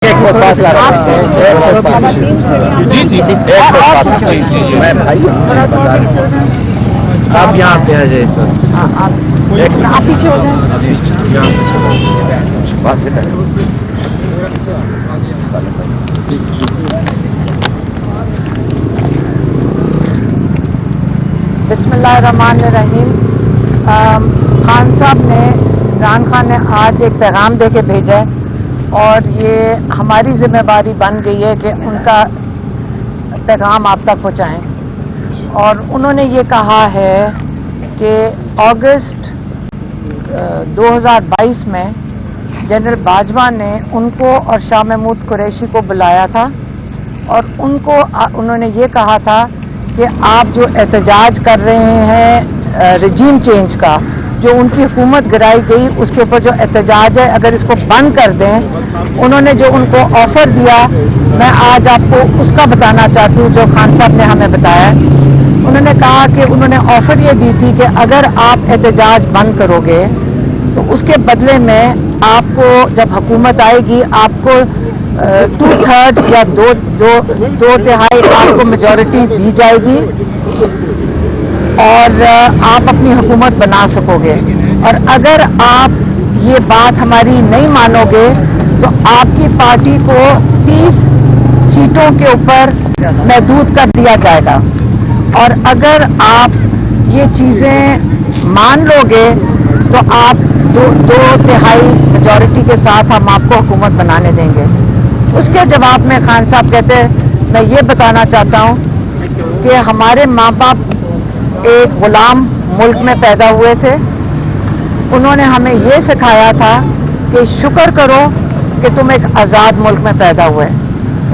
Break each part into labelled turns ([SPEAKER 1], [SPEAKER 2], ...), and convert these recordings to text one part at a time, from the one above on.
[SPEAKER 1] जी मैं भाई आप यहाँ पे आ जाइए सर।
[SPEAKER 2] आप पीछे हो जाए।
[SPEAKER 1] बात से करें।
[SPEAKER 2] बिस्मिल्लाहिर्रहमानिर्रहीम। खान साहब ने, इमरान खान ने आज एक पैगाम दे के भेजा है और ये हमारी जिम्मेदारी बन गई है कि उनका पैगाम आप तक पहुँचाएँ। और उन्होंने ये कहा है कि अगस्त 2022 में जनरल बाजवा ने उनको और शाह महमूद कुरैशी को बुलाया था और उन्होंने ये कहा था कि आप जो एहतजाज कर रहे हैं रजीम चेंज का, जो उनकी हुकूमत गिराई गई उसके ऊपर जो एहतजाज है, अगर इसको बंद कर दें। उन्होंने जो उनको ऑफ़र दिया, मैं आज आपको उसका बताना चाहती हूँ जो खान साहब ने हमें बताया। उन्होंने कहा कि उन्होंने ऑफ़र ये दी थी कि अगर आप एहतजाज बंद करोगे तो उसके बदले में आपको, जब हुकूमत आएगी, आपको 2/3 या दो तिहाई आपको मेजॉरिटी दी जाएगी और आप अपनी हुकूमत बना सकोगे। और अगर आप ये बात हमारी नहीं मानोगे तो आपकी पार्टी को 30 सीटों के ऊपर महदूद कर दिया जाएगा। और अगर आप ये चीज़ें मान लोगे तो आप दो तिहाई मेजॉरिटी के साथ हम आपको हुकूमत बनाने देंगे। उसके जवाब में खान साहब कहते हैं, मैं ये बताना चाहता हूँ कि हमारे माँ बाप एक गुलाम मुल्क में पैदा हुए थे। उन्होंने हमें ये सिखाया था कि शुक्र करो कि तुम एक आज़ाद मुल्क में पैदा हुए।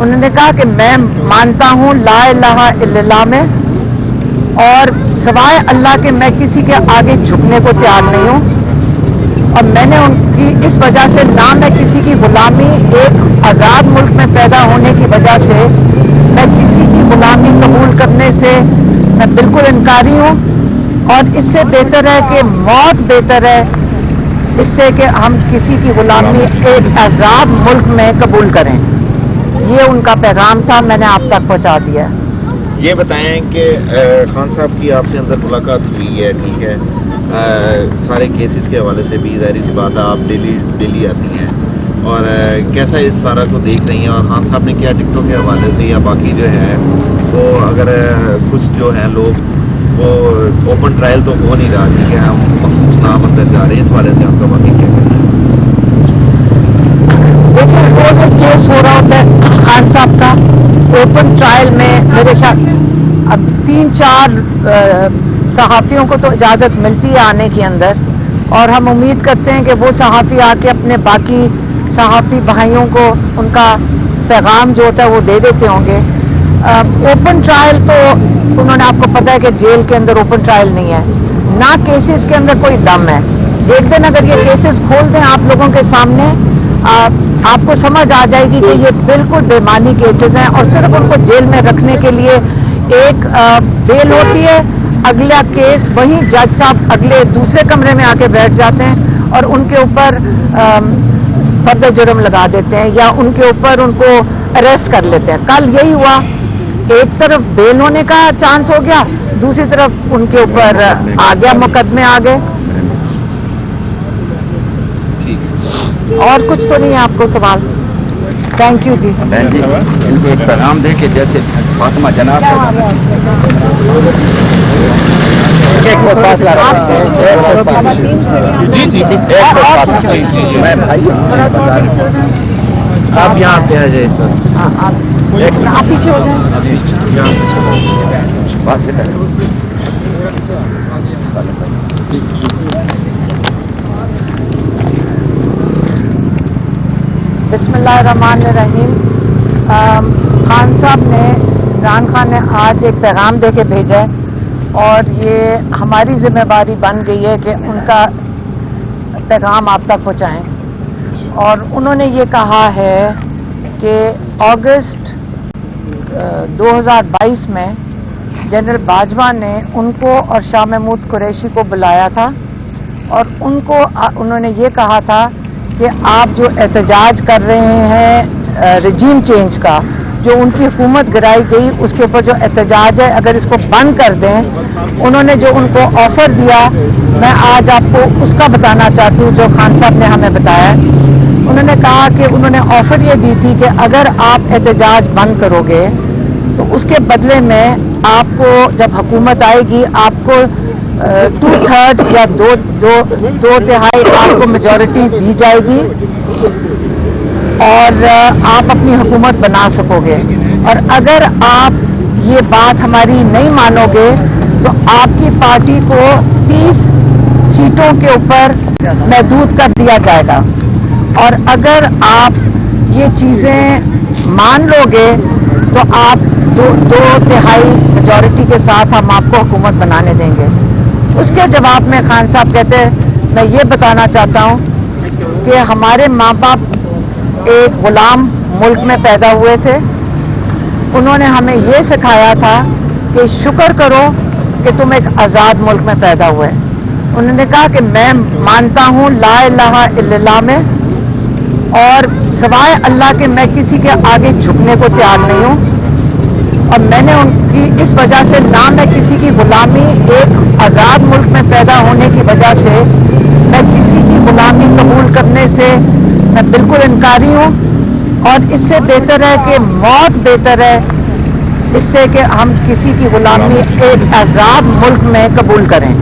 [SPEAKER 2] उन्होंने कहा कि मैं मानता हूँ ला इलाहा इल्लल्लाह में, और सिवाय अल्लाह के मैं किसी के आगे झुकने को तैयार नहीं हूँ। और मैंने उनकी इस वजह से, ना मैं किसी की गुलामी, एक आज़ाद मुल्क में पैदा होने की वजह से मैं किसी की गुलामी कबूल करने से मैं बिल्कुल इनकारी हूँ। और इससे बेहतर है कि मौत बेहतर है इससे कि हम किसी की गुलामी एक आज़ाद मुल्क में कबूल करें। ये उनका पैगाम था, मैंने आप तक पहुँचा दिया।
[SPEAKER 1] ये बताएं कि खान साहब की आपसे अंदर मुलाकात हुई है, ठीक है, सारे केसेस के हवाले से भी ज़ाहिर सी बात है, आप डेली आती हैं और कैसा इस सारा को देख रही हैं। और खान साहब ने क्या टिकटों के हवाले से या बाकी जो है, तो अगर कुछ जो हैं लोग वो ओपन ट्रायल तो हो नहीं रहा, ठीक है, हम मखसूस नाम अंदर जा रहे हैं, इस वाले से आपका बाकी क्या कहना है?
[SPEAKER 2] देखिए, रोज एक केस हो रहा होता है खान साहब का ओपन ट्रायल में। मेरे ख्याल अब 3-4 सहाफ़ियों को तो इजाज़त मिलती है आने के अंदर, और हम उम्मीद करते हैं कि वो सहाफ़ी आके अपने बाकी सहाफ़ी भाइयों को उनका पैगाम जो होता है वो दे देते होंगे। ओपन ट्रायल तो उन्होंने, आपको पता है कि जेल के अंदर ओपन ट्रायल नहीं है, ना केसेस के अंदर कोई दम है। एक दिन अगर ये केसेस खोल दें आप लोगों के सामने, आपको समझ आ जाएगी कि ये बिल्कुल बेमानी केसेस हैं और सिर्फ उनको जेल में रखने के लिए एक बेल होती है। अगला केस वहीं जज साहब अगले दूसरे कमरे में आके बैठ जाते हैं और उनके ऊपर फर्द जुर्म लगा देते हैं या उनके ऊपर उनको अरेस्ट कर लेते हैं। कल यही हुआ, एक तरफ बेल होने का चांस हो गया, दूसरी तरफ उनके ऊपर आ गया, मुकदमे आ गए। और कुछ तो नहीं है आपको सवाल? थैंक यू जी।
[SPEAKER 1] बहन जी, इनको एक पैगाम दे के जैसे फातिमा जनाब जी मैं भाई आप यहाँ पे आ जाइए सर।
[SPEAKER 2] आप पीछे हो जाए।
[SPEAKER 1] बात से करें।
[SPEAKER 2] बिस्मिल्लाहिर्रहमानिर्रहीम। खान साहब ने, इमरान खान ने आज एक पैगाम दे के भेजा है और ये हमारी जिम्मेदारी बन गई है कि उनका पैगाम आप तक पहुँचाएँ। और उन्होंने ये कहा है कि अगस्त 2022 में जनरल बाजवा ने उनको और शाह महमूद कुरैशी को बुलाया था और उन्होंने ये कहा था कि आप जो एहतजाज कर रहे हैं رجیم چینج کا جو ان کی حکومت گرائی گئی اس کے اوپر جو احتجاج ہے اگر اس کو بند کر دیں. انہوں نے جو ان کو آفر دیا میں آج آپ کو اس کا بتانا چاہتی ہوں جو خان صاحب نے ہمیں بتایا. انہوں نے کہا کہ انہوں نے آفر یہ دی تھی کہ اگر آپ احتجاج بند کرو گے تو اس کے بدلے میں آپ کو جب حکومت آئے گی آپ کو 2/3 یا دو تہائی آپ کو میجورٹی دی جائے گی اور آپ اپنی حکومت بنا سکو گے. اور اگر آپ یہ بات ہماری نہیں مانو گے تو آپ کی پارٹی کو 30 سیٹوں کے اوپر محدود کر دیا جائے گا. اور اگر آپ یہ چیزیں مان لو گے تو آپ دو تہائی میجورٹی کے ساتھ ہم آپ کو حکومت بنانے دیں گے. اس کے جواب میں خان صاحب کہتے ہیں میں یہ بتانا چاہتا ہوں کہ ہمارے ماں باپ ایک غلام ملک میں پیدا ہوئے تھے. انہوں نے ہمیں یہ سکھایا تھا کہ شکر کرو کہ تم ایک آزاد ملک میں پیدا ہوئے. انہوں نے کہا کہ میں مانتا ہوں لا الہ الا اللہ میں اور سوائے اللہ کے میں کسی کے آگے جھکنے کو تیار نہیں ہوں. اور میں نے ان کی اس وجہ سے نہ میں کسی کی غلامی ایک آزاد ملک میں پیدا ہونے کی وجہ سے میں کسی کی غلامی قبول کرنے سے میں بالکل انکاری ہوں. اور اس سے بہتر ہے کہ موت بہتر ہے اس سے کہ ہم کسی کی غلامی ایک آزاد ملک میں قبول کریں.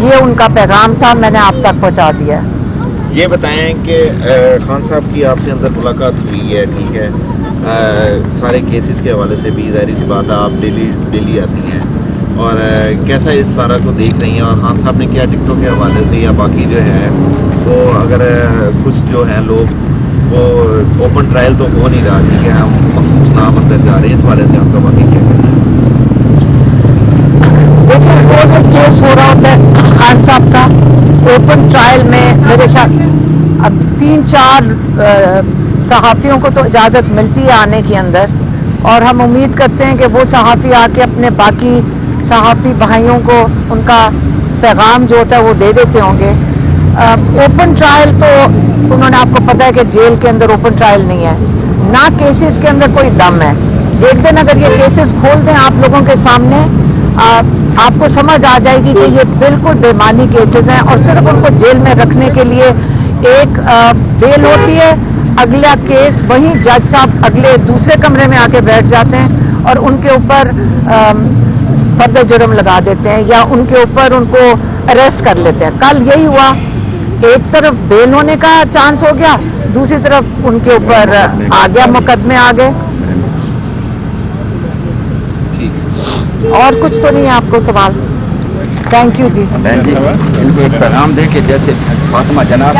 [SPEAKER 2] یہ ان کا پیغام تھا میں نے آپ تک پہنچا دیا.
[SPEAKER 1] یہ بتائیں کہ خان صاحب کی آپ سے اندر ملاقات ہوئی ہے ٹھیک ہے سارے کیسز کے حوالے سے بھی ظاہر سی بات ہے آپ ڈیلی آتی ہیں اور کیسا اس سارا کو دیکھ رہی ہیں اور خان صاحب نے کیا ٹکٹوں کے حوالے سے یا باقی جو ہے وہ اگر کچھ جو ہیں لوگ وہ اوپن ٹرائل تو ہو نہیں رہا ٹھیک ہے ہم مخصوص نام اندر جا رہے ہیں اس والے سے آپ کا باقی کیا کہنا ہے؟
[SPEAKER 2] دیکھیے وہ کیس ہو رہا ہوتا ہے خان صاحب کا اوپن ٹرائل میں میرے خیال اب 3-4 صحافیوں کو تو اجازت ملتی ہے آنے کے اندر اور ہم امید کرتے ہیں کہ وہ صحافی آ کے اپنے باقی صحافی بھائیوں کو ان کا پیغام جو ہوتا ہے وہ دے دیتے ہوں گے. اوپن ٹرائل تو انہوں نے آپ کو پتا ہے کہ جیل کے اندر اوپن ٹرائل نہیں ہے نہ کیسز کے اندر کوئی دم ہے. ایک دن اگر یہ کیسز کھول دیں آپ لوگوں کے سامنے آپ کو سمجھ آ جائے گی کہ یہ بالکل بےمانی کیسز ہیں اور صرف ان کو جیل میں رکھنے کے لیے ایک بیل ہوتی ہے. اگلا کیس وہیں جج صاحب اگلے دوسرے کمرے میں آ کے بیٹھ جاتے ہیں اور ان کے اوپر فرد جرم لگا دیتے ہیں یا ان کے اوپر ان کو اریسٹ کر لیتے ہیں. کل یہی ہوا ایک طرف بیل ہونے کا چانس ہو گیا دوسری طرف ان کے اوپر آ گیا مقدمے آ گئے. اور کچھ تو نہیں ہے آپ کو سوال؟ تھینک یو جی.
[SPEAKER 3] ان کو ایک پیغام دے کے جیسے فاطمہ جناب